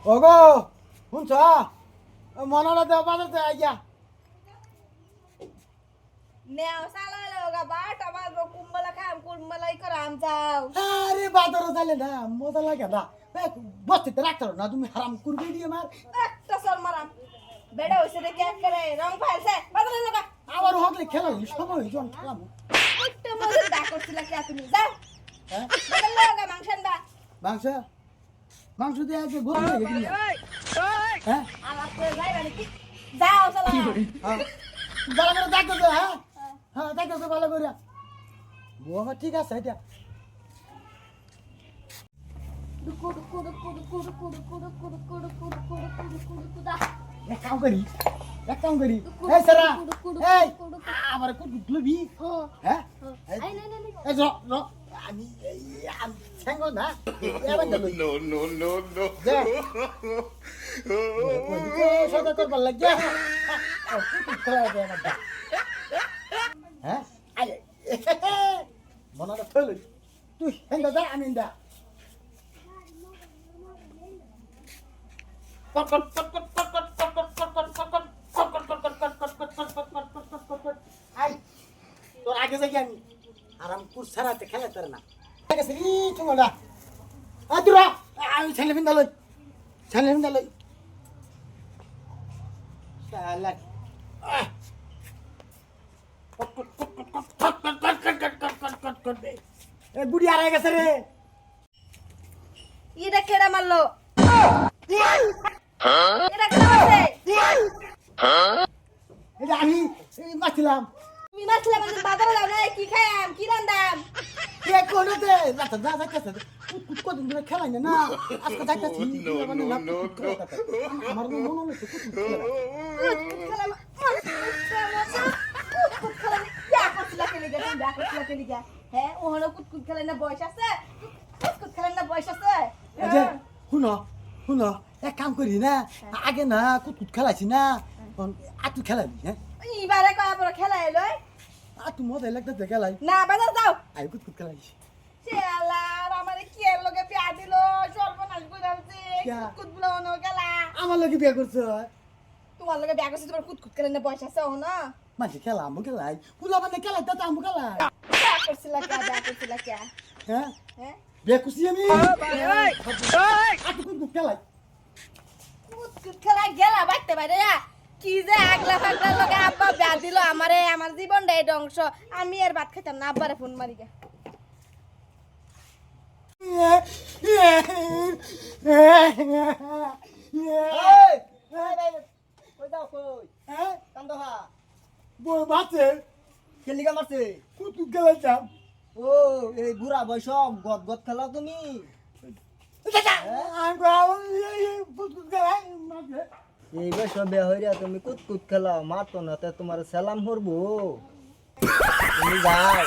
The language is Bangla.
ওগো শুনছ মনটা দেওয়া বাজাতে আইয়া নেও সালালে ওগা বাটা বাজবো কুম্বলা খাম কুম্বলাই করাম যাও আরে বাদর চাইলে না মজা লাগে না বস্তিতে রাখতে না তুমি হারাম করবে দিয়ে আমার একটা সর মারাম বেড়া হইছে দেখে এক করে রং ফাইলছে বাদরে লাগা আবার হকলে খেলা সময় জন খেলাম একটা মজা ডাক করছিলা কি তুমি যাও হ্যাঁ বাদরে লাগা মাংস আনবা মাংস মাংস দিয়ে আগে গরম লাগে দিন হ্যাঁ আমার তো যাই বাড়ি কি যাও সালা হ্যাঁ ভালো করে দেখো তো হ্যাঁ হ্যাঁ দেখো তো ভালো করে বাবা ঠিক আছে এটা দুকু দুকু দুকু দুকু দুকু দুকু দুকু দুকু দুকু দুকু দুকু দুকু দা এক কাম করি এই সারা এই আমার কত লবি হ্যাঁ আই নাই নাই এই র আমি আমি ছেঙ্গ না এবার যাবো No. সদা করবার লাগে হ্যাঁ মনটা ফেল তুই হেন্দা দা আমি দা তোর আগে যাই আমি আরাম কুর সারাতে খেলা তোর না ঠিক আছে ই চুঙ্গা আদুরা আমি ছেলে বিন্দালই শালা এ বুড়ি আর গেছে রে এটা কেডা মারলো এটা কেডা মারছে এটা আমি মাছিলাম তুমি মাছলা মানে বাজারে যাও না কি খাইম কি রান্দাম কে কোনতে রাতা যা যাইতেছে কুত কুত দিন ধরে খেলাই না আজকে যাইতেছি আমার মনে হচ্ছে কুত খেলা কুতকুত খেলা হ্যাঁ ওহনো কুতকুত খেলা না বয়স আছে কুতকুত খেলা না বয়স আছে আচ্ছা শুনো এক কাম করি না আগে না কুত কুত খেলাইছি না আতু খেলাবি হ্যাঁ ইবারে কয়া বড় খেলা এলো আতু মজা লাগতেছে খেলাই না বাজার যাও আই কুত কুত খেলাইছি শালা আমারে কি এর লগে বিয়া দিল সর্বনাশ কইরাছে কুতকুত বুলানো খেলা আমার লগে বিয়ে করছ তোমার লগে বিয়া করছে তোমার কুতকুত খেলা না বয়স আছে ও না মাঝে খেলা আমু খেলাই পুলা মানে খেলাই তা আমু খেলাই বিয়া করছিলা কে হ্যাঁ হ্যাঁ বিয়ে করছি আমি আতু কুত কুত খেলাই কুতকুত খেলা গেলা বাইতে বাইরে কি যে আগলা ফাগলা লগে আব্বা বিয়া দিল আমারে আমার জীবনটাই ধ্বংস আমি আর ভাত খাইতাম না আব্বারে ফোন মারি গে খেলিকা মারছে ও এই বুড়া বয়স গদ গদ খেলা তুমি এই বয়স বিয়া হইরা তুমি কুত কুত খেলা মারতো না তে তোমার সালাম করবো তুমি যাও